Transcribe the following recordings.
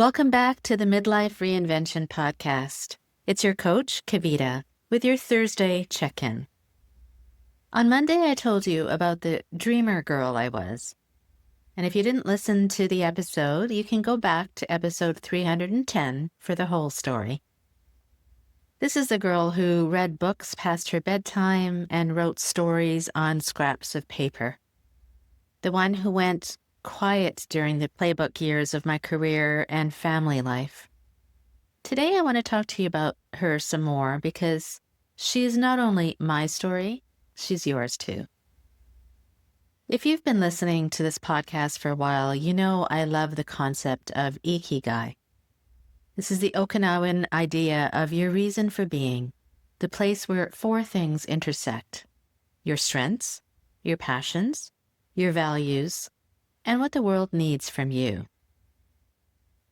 Welcome back to the Midlife Reinvention Podcast. It's your coach, Kavita, with your Thursday check-in. On Monday, I told you about the dreamer girl I was. And if you didn't listen to the episode, you can go back to episode 310 for the whole story. This is the girl who read books past her bedtime and wrote stories on scraps of paper. The one who went quiet during the playbook years of my career and family life. Today, I want to talk to you about her some more because she is not only my story, she's yours too. If you've been listening to this podcast for a while, you know I love the concept of Ikigai. This is the Okinawan idea of your reason for being, the place where four things intersect: your strengths, your passions, your values, and what the world needs from you.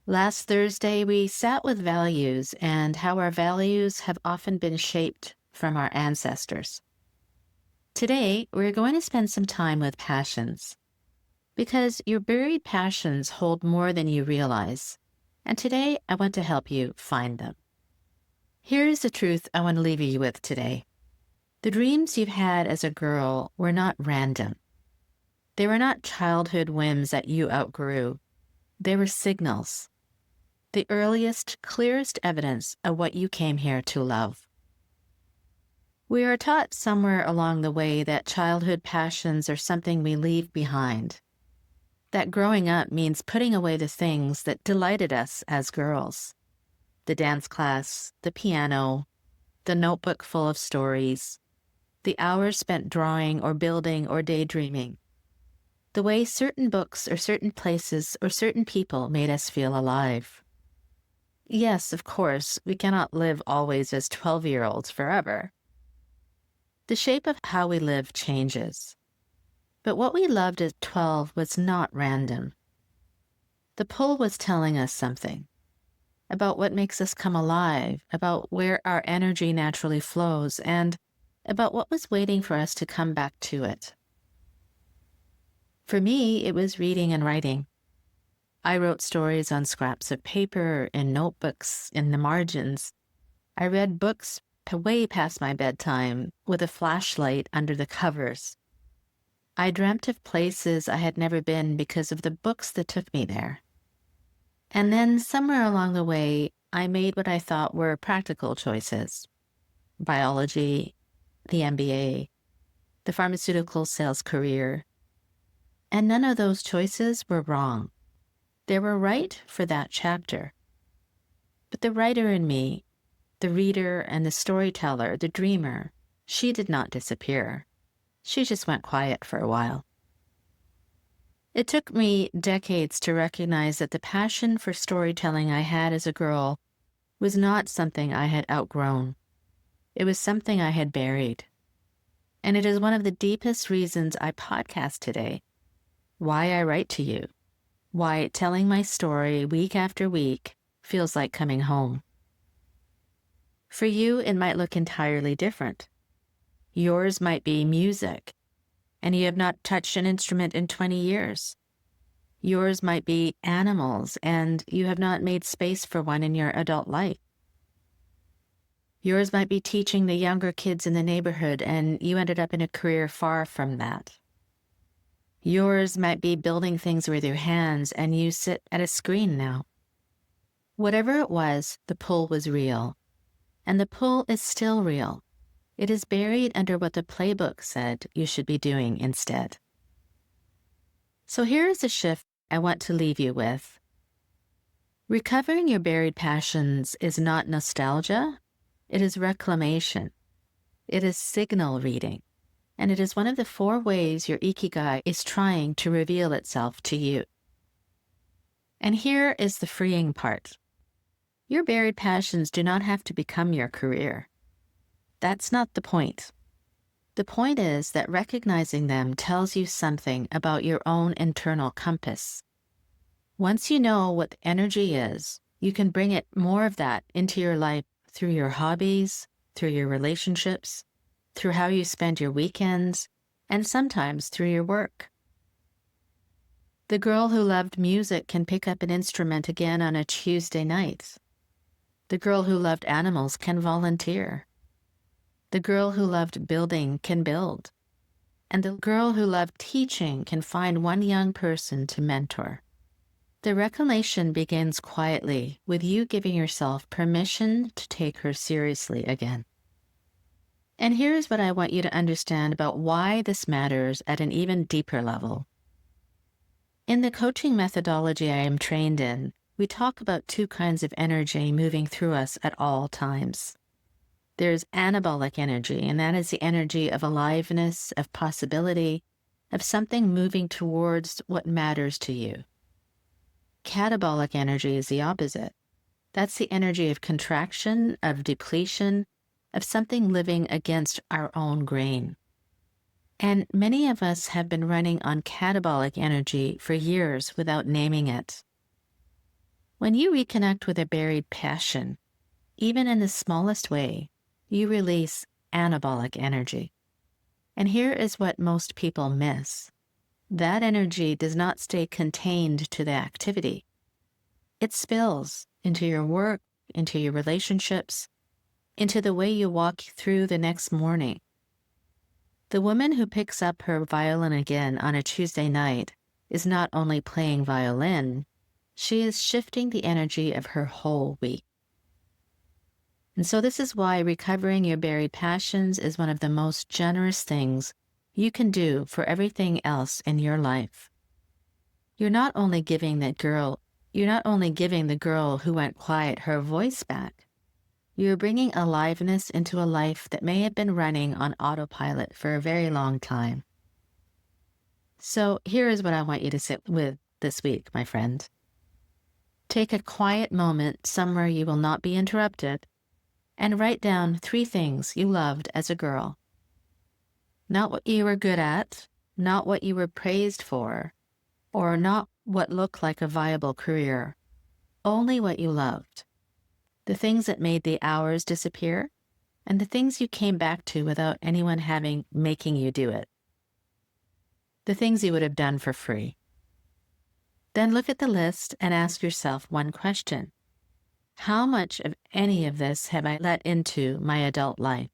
Last Thursday, we sat with values and how our values have often been shaped from our ancestors. Today, we're going to spend some time with passions, because your buried passions hold more than you realize, and today I want to help you find them. Here's the truth I want to leave you with today. The dreams you've had as a girl were not random. They were not childhood whims that you outgrew. They were signals, the earliest, clearest evidence of what you came here to love. We are taught somewhere along the way that childhood passions are something we leave behind, that growing up means putting away the things that delighted us as girls: the dance class, the piano, the notebook full of stories, the hours spent drawing or building or daydreaming, the way certain books or certain places or certain people made us feel alive. Yes, of course, we cannot live always as 12-year-olds forever. The shape of how we live changes. But what we loved at 12 was not random. The pull was telling us something about what makes us come alive, about where our energy naturally flows, and about what was waiting for us to come back to it. For me, it was reading and writing. I wrote stories on scraps of paper, in notebooks, in the margins. I read books way past my bedtime with a flashlight under the covers. I dreamt of places I had never been because of the books that took me there. And then somewhere along the way, I made what I thought were practical choices: biology, the MBA, the pharmaceutical sales career. And none of those choices were wrong. They were right for that chapter. But the writer in me, the reader and the storyteller, the dreamer, she did not disappear. She just went quiet for a while. It took me decades to recognize that the passion for storytelling I had as a girl was not something I had outgrown. It was something I had buried. And it is one of the deepest reasons I podcast today, why I write to you, why telling my story week after week feels like coming home. For you, it might look entirely different. Yours might be music, and you have not touched an instrument in 20 years. Yours might be animals, and you have not made space for one in your adult life. Yours might be teaching the younger kids in the neighborhood, and you ended up in a career far from that. Yours might be building things with your hands, and you sit at a screen now. Whatever it was, the pull was real. And the pull is still real. It is buried under what the playbook said you should be doing instead. So here is a shift I want to leave you with. Recovering your buried passions is not nostalgia. It is reclamation. It is signal reading. And it is one of the four ways your Ikigai is trying to reveal itself to you. And here is the freeing part. Your buried passions do not have to become your career. That's not the point. The point is that recognizing them tells you something about your own internal compass. Once you know what energy is, you can bring it more of that into your life through your hobbies, through your relationships, through how you spend your weekends, and sometimes through your work. The girl who loved music can pick up an instrument again on a Tuesday night. The girl who loved animals can volunteer. The girl who loved building can build. And the girl who loved teaching can find one young person to mentor. The reclamation begins quietly with you giving yourself permission to take her seriously again. And here's what I want you to understand about why this matters at an even deeper level. In the coaching methodology I am trained in, we talk about two kinds of energy moving through us at all times. There's anabolic energy, and that is the energy of aliveness, of possibility, of something moving towards what matters to you. Catabolic energy is the opposite. That's the energy of contraction, of depletion, of something living against our own grain. And many of us have been running on catabolic energy for years without naming it. When you reconnect with a buried passion, even in the smallest way, you release anabolic energy. And here is what most people miss. That energy does not stay contained to the activity. It spills into your work, into your relationships, into the way you walk through the next morning. The woman who picks up her violin again on a Tuesday night is not only playing violin, she is shifting the energy of her whole week. And so this is why recovering your buried passions is one of the most generous things you can do for everything else in your life. You're not only giving the girl who went quiet her voice back. You're bringing aliveness into a life that may have been running on autopilot for a very long time. So here is what I want you to sit with this week, my friend. Take a quiet moment somewhere you will not be interrupted and write down 3 things you loved as a girl. Not what you were good at, not what you were praised for, or not what looked like a viable career. Only what you loved. The things that made the hours disappear, and the things you came back to without anyone making you do it. The things you would have done for free. Then look at the list and ask yourself one question. How much of any of this have I let into my adult life?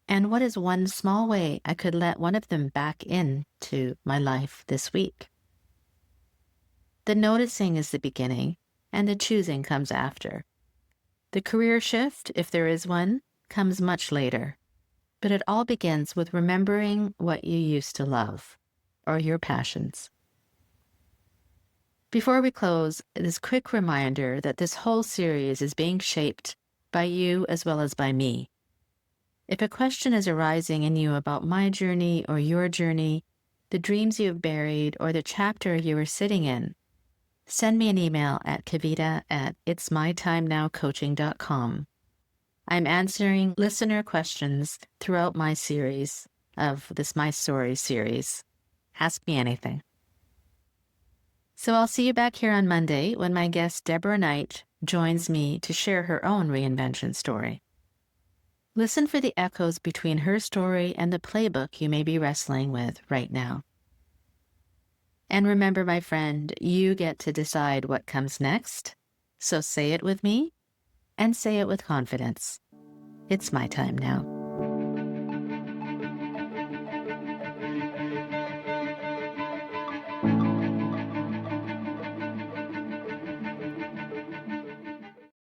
And what is one small way I could let one of them back into my life this week? The noticing is the beginning, and the choosing comes after. The career shift, if there is one, comes much later. But it all begins with remembering what you used to love, or your passions. Before we close, this quick reminder that this whole series is being shaped by you as well as by me. If a question is arising in you about my journey or your journey, the dreams you have buried, or the chapter you are sitting in, send me an email at kavita@itsmytimenowcoaching.com. I'm answering listener questions throughout my series of this My Story series. Ask me anything. So I'll see you back here on Monday when my guest Deborah Knight joins me to share her own reinvention story. Listen for the echoes between her story and the playbook you may be wrestling with right now. And remember, my friend, you get to decide what comes next. So say it with me and say it with confidence. It's my time now.